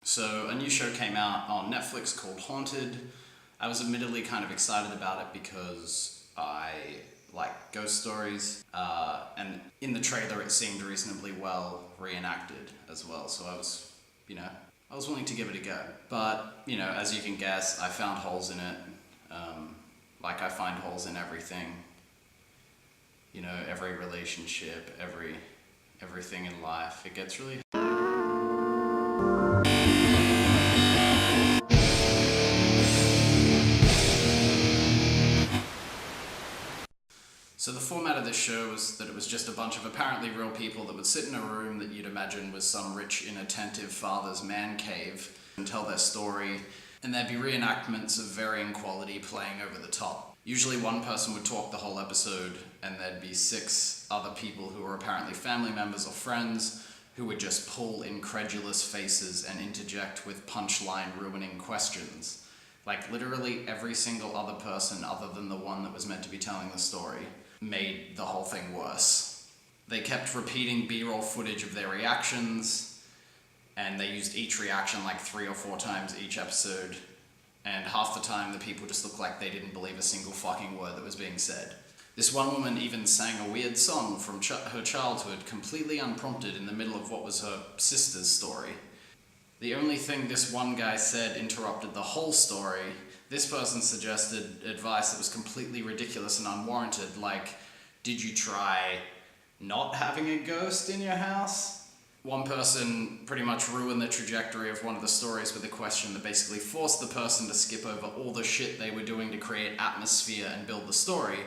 So a new show came out on Netflix called Haunted. I was admittedly kind of excited about it because I like ghost stories, and in the trailer it seemed reasonably well reenacted as well, so I was willing to give it a go. But, as you can guess, I found holes in it, like I find holes in everything. Every relationship, everything in life. It gets really... So the format of this show was that it was just a bunch of apparently real people that would sit in a room that you'd imagine was some rich, inattentive father's man cave and tell their story, and there'd be reenactments of varying quality playing over the top. Usually one person would talk the whole episode, and there'd be 6 other people who were apparently family members or friends who would just pull incredulous faces and interject with punchline ruining questions. Like literally every single other person other than the one that was meant to be telling the story made the whole thing worse. They kept repeating B-roll footage of their reactions, and they used each reaction like 3 or 4 times each episode, and half the time the people just looked like they didn't believe a single fucking word that was being said. This one woman even sang a weird song from her childhood completely unprompted in the middle of what was her sister's story. The only thing this one guy said interrupted the whole story. This person suggested advice that was completely ridiculous and unwarranted, like, did you try not having a ghost in your house? One person pretty much ruined the trajectory of one of the stories with a question that basically forced the person to skip over all the shit they were doing to create atmosphere and build the story,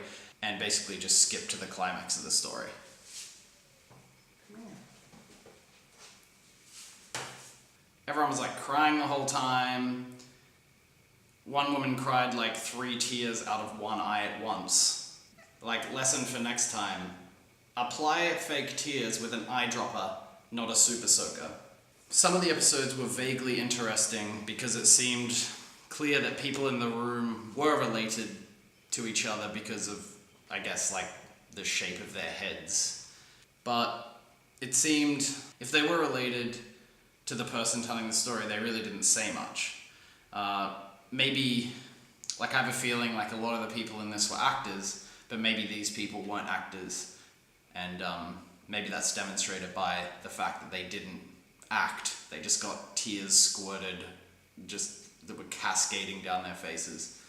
and basically just skip to the climax of the story. Everyone was like crying the whole time. One woman cried like 3 tears out of one eye at once. Like, lesson for next time. Apply fake tears with an eyedropper, not a super soaker. Some of the episodes were vaguely interesting because it seemed clear that people in the room were related to each other because of, I guess, like, the shape of their heads. But it seemed, if they were related to the person telling the story, they really didn't say much. Maybe, like, I have a feeling like a lot of the people in this were actors, but maybe these people weren't actors, and maybe that's demonstrated by the fact that they didn't act. They just got tears squirted, that were cascading down their faces.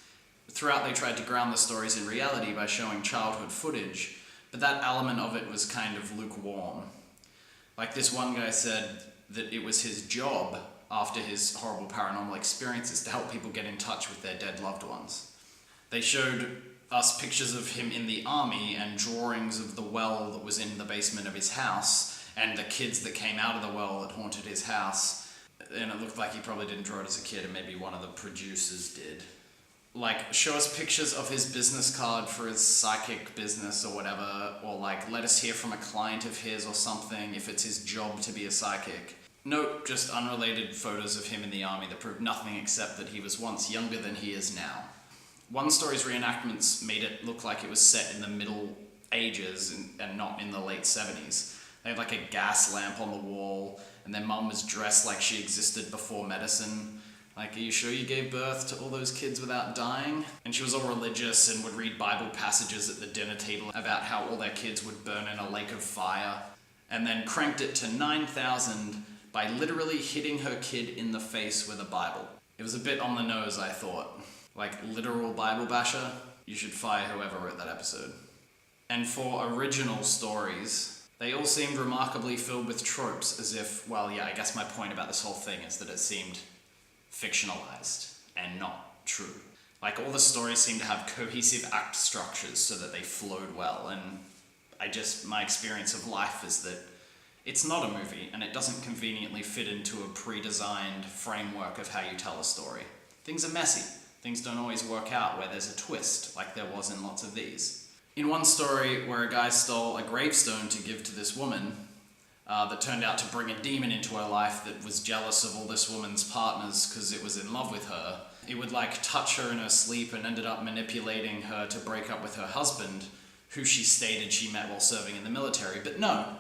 Throughout, they tried to ground the stories in reality by showing childhood footage, but that element of it was kind of lukewarm. Like, this one guy said that it was his job after his horrible paranormal experiences to help people get in touch with their dead loved ones. They showed us pictures of him in the army and drawings of the well that was in the basement of his house and the kids that came out of the well that haunted his house. And it looked like he probably didn't draw it as a kid, and maybe one of the producers did. Like, show us pictures of his business card for his psychic business or whatever, or like, let us hear from a client of his or something if it's his job to be a psychic. Nope, just unrelated photos of him in the army that prove nothing except that he was once younger than he is now. One story's reenactments made it look like it was set in the Middle Ages and not in the late 70s. They had like a gas lamp on the wall, and their mum was dressed like she existed before medicine. Like, are you sure you gave birth to all those kids without dying? And she was all religious and would read Bible passages at the dinner table about how all their kids would burn in a lake of fire, and then cranked it to 9,000 by literally hitting her kid in the face with a Bible. It was a bit on the nose, I thought. Like, literal Bible basher? You should fire whoever wrote that episode. And for original stories, they all seemed remarkably filled with tropes, as if, well, yeah, I guess my point about this whole thing is that it seemed fictionalized and not true. Like, all the stories seemed to have cohesive act structures so that they flowed well, and my experience of life is that it's not a movie, and it doesn't conveniently fit into a pre-designed framework of how you tell a story. Things are messy. Things don't always work out where there's a twist, like there was in lots of these. In one story where a guy stole a gravestone to give to this woman, that turned out to bring a demon into her life that was jealous of all this woman's partners because it was in love with her. It would like touch her in her sleep and ended up manipulating her to break up with her husband, who she stated she met while serving in the military. But no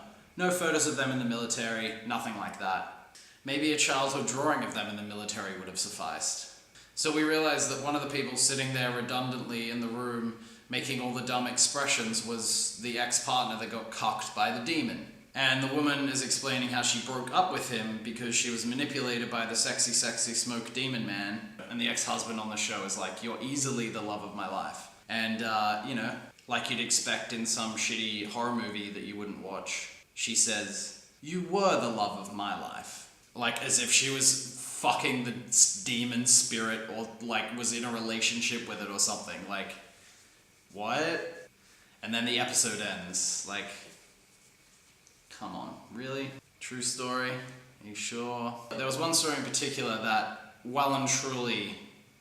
photos of them in the military, nothing like that. Maybe a childhood drawing of them in the military would have sufficed. So we realized that one of the people sitting there redundantly in the room making all the dumb expressions was the ex-partner that got cucked by the demon. And the woman is explaining how she broke up with him because she was manipulated by the sexy, sexy smoke demon man. And the ex-husband on the show is like, "You're easily the love of my life." And, like you'd expect in some shitty horror movie that you wouldn't watch, she says, "You were the love of my life." Like as if she was fucking the demon spirit or like was in a relationship with it or something. Like, what? And then the episode ends. Like, come on, really? True story? Are you sure? There was one story in particular that well and truly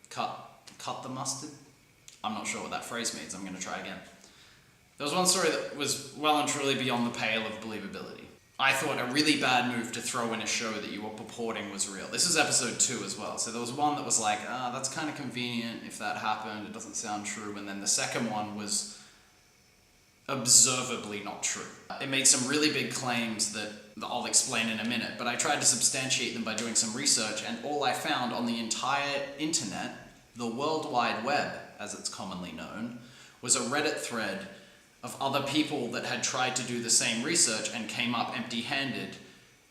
cut the mustard? I'm not sure what that phrase means. I'm going to try again. There was one story that was well and truly beyond the pale of believability. I thought a really bad move to throw in a show that you were purporting was real. This is episode 2 as well. So there was one that was like, that's kind of convenient if that happened. It doesn't sound true. And then the second one was observably not true. It made some really big claims that I'll explain in a minute, but I tried to substantiate them by doing some research, and all I found on the entire internet, the World Wide Web, as it's commonly known, was a Reddit thread of other people that had tried to do the same research and came up empty-handed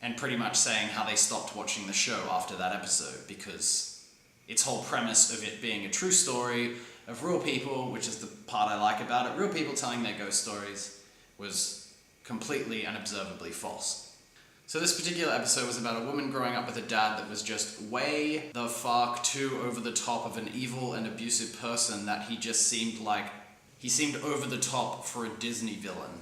and pretty much saying how they stopped watching the show after that episode because its whole premise of it being a true story of real people, which is the part I like about it, real people telling their ghost stories, was completely and observably false. So this particular episode was about a woman growing up with a dad that was just way the fuck too over the top of an evil and abusive person that he just seemed like he seemed over the top for a Disney villain.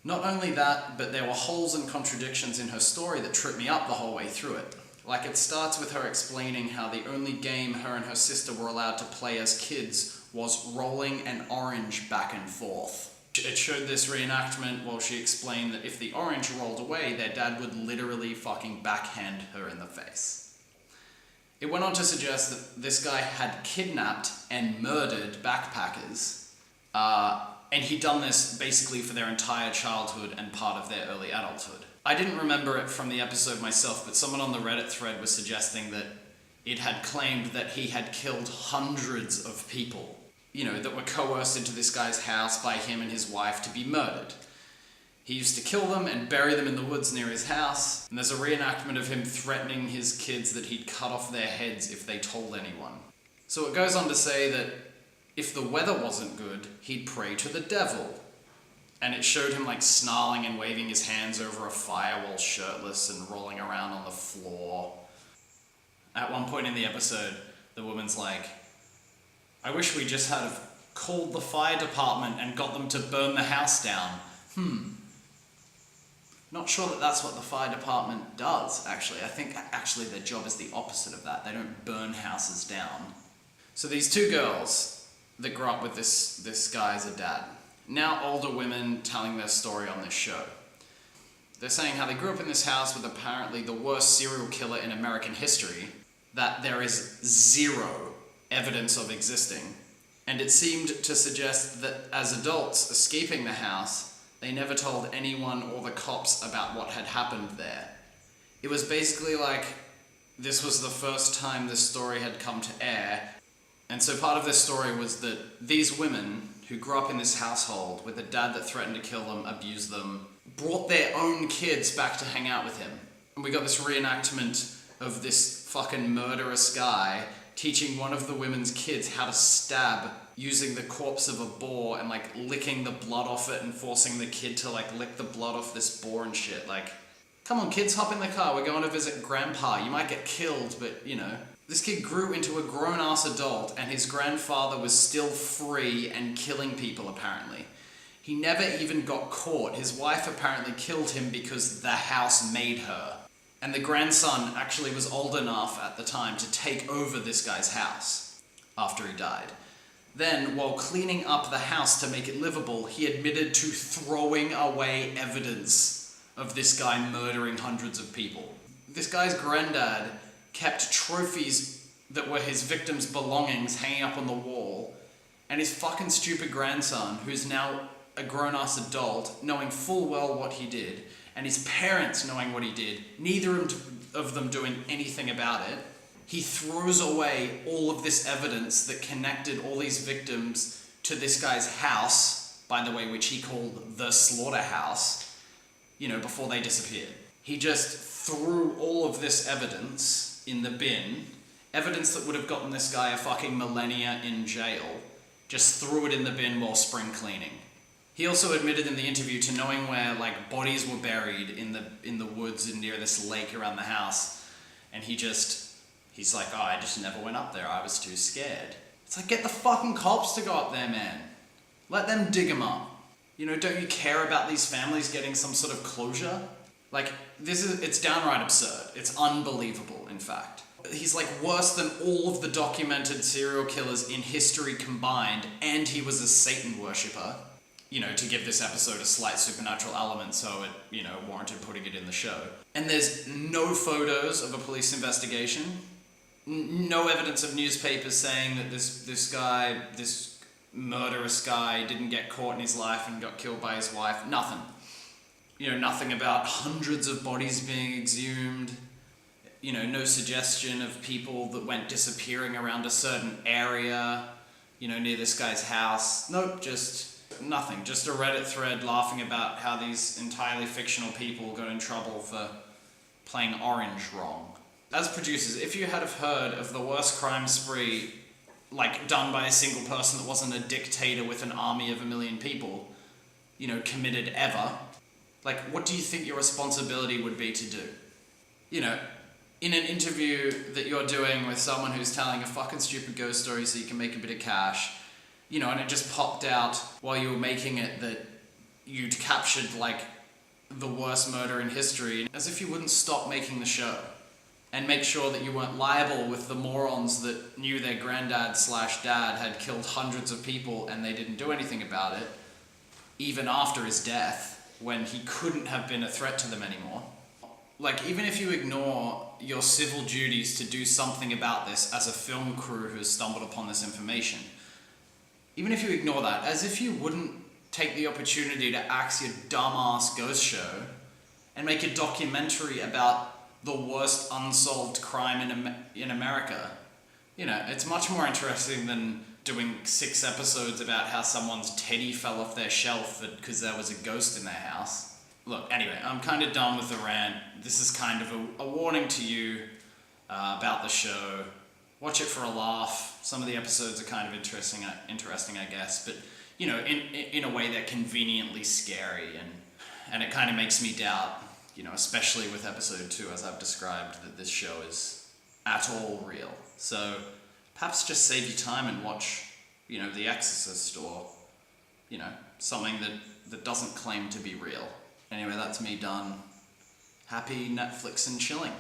Not only that, but there were holes and contradictions in her story that tripped me up the whole way through it. Like it starts with her explaining how the only game her and her sister were allowed to play as kids was rolling an orange back and forth. It showed this reenactment while she explained that if the orange rolled away, their dad would literally fucking backhand her in the face. It went on to suggest that this guy had kidnapped and murdered backpackers, and he'd done this basically for their entire childhood and part of their early adulthood. I didn't remember it from the episode myself, but someone on the Reddit thread was suggesting that it had claimed that he had killed hundreds of people, that were coerced into this guy's house by him and his wife to be murdered. He used to kill them and bury them in the woods near his house, and there's a reenactment of him threatening his kids that he'd cut off their heads if they told anyone. So it goes on to say that if the weather wasn't good, he'd pray to the devil. And it showed him like snarling and waving his hands over a fire while shirtless and rolling around on the floor. At one point in the episode, the woman's like, "I wish we just had have called the fire department and got them to burn the house down." Not sure that that's what the fire department does, actually. I think actually their job is the opposite of that. They don't burn houses down. So these two girls that grew up with this guy as a dad, now older women telling their story on this show. They're saying how they grew up in this house with apparently the worst serial killer in American history, that there is zero evidence of existing, and it seemed to suggest that as adults escaping the house, they never told anyone or the cops about what had happened there. It was basically like this was the first time this story had come to air, and so part of this story was that these women who grew up in this household with a dad that threatened to kill them, abuse them, brought their own kids back to hang out with him. And we got this reenactment of this fucking murderous guy teaching one of the women's kids how to stab using the corpse of a boar and like licking the blood off it and forcing the kid to like lick the blood off this boar and shit. Like, come on kids, hop in the car, we're going to visit grandpa. You might get killed, but This kid grew into a grown-ass adult and his grandfather was still free and killing people apparently. He never even got caught. His wife apparently killed him because the house made her. And the grandson actually was old enough at the time to take over this guy's house after he died. Then, while cleaning up the house to make it livable, he admitted to throwing away evidence of this guy murdering hundreds of people. This guy's granddad kept trophies that were his victims' belongings hanging up on the wall, and his fucking stupid grandson, who's now a grown-ass adult, knowing full well what he did, and his parents knowing what he did, neither of them doing anything about it. He throws away all of this evidence that connected all these victims to this guy's house, by the way, which he called the slaughterhouse, before they disappeared. He just threw all of this evidence in the bin, evidence that would have gotten this guy a fucking millennia in jail, just threw it in the bin while spring cleaning. He also admitted in the interview to knowing where bodies were buried in the woods and near this lake around the house, and he's like, oh, I just never went up there, I was too scared. It's like, get the fucking cops to go up there, man. Let them dig them up. Don't you care about these families getting some sort of closure? It's downright absurd. It's unbelievable, in fact. He's worse than all of the documented serial killers in history combined, and he was a Satan worshipper. To give this episode a slight supernatural element, so it, warranted putting it in the show. And there's no photos of a police investigation. No evidence of newspapers saying that this murderous guy didn't get caught in his life and got killed by his wife. Nothing. Nothing about hundreds of bodies being exhumed. No suggestion of people that went disappearing around a certain area, near this guy's house. Nope, just nothing. Just a Reddit thread laughing about how these entirely fictional people got in trouble for playing orange wrong. As producers, if you had have heard of the worst crime spree, done by a single person that wasn't a dictator with an army of 1 million people, committed ever, what do you think your responsibility would be to do? In an interview that you're doing with someone who's telling a fucking stupid ghost story so you can make a bit of cash, and it just popped out while you were making it that you'd captured, the worst murder in history, as if you wouldn't stop making the show. And make sure that you weren't liable with the morons that knew their granddad/dad had killed hundreds of people and they didn't do anything about it, even after his death, when he couldn't have been a threat to them anymore. Even if you ignore your civil duties to do something about this as a film crew who has stumbled upon this information, even if you ignore that, as if you wouldn't take the opportunity to axe your dumbass ghost show and make a documentary about the worst unsolved crime in America. It's much more interesting than doing 6 episodes about how someone's teddy fell off their shelf because there was a ghost in their house. Look, anyway, I'm kind of done with the rant. This is kind of a warning to you about the show. Watch it for a laugh. Some of the episodes are kind of interesting, I guess, but in a way they're conveniently scary, and it kind of makes me doubt, especially with episode 2, as I've described, that this show is at all real. So perhaps just save you time and watch, The Exorcist, or, something that doesn't claim to be real. Anyway, that's me done. Happy Netflix and chilling.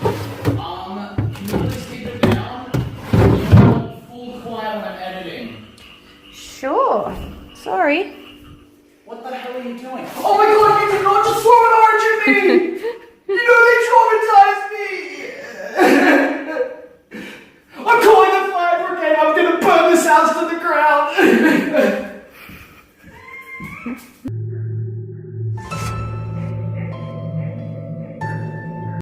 Can you please keep it down? You want full quiet when I'm editing. Sure. Sorry. What the hell are you doing? Oh my god, you did not just throw an orange at me!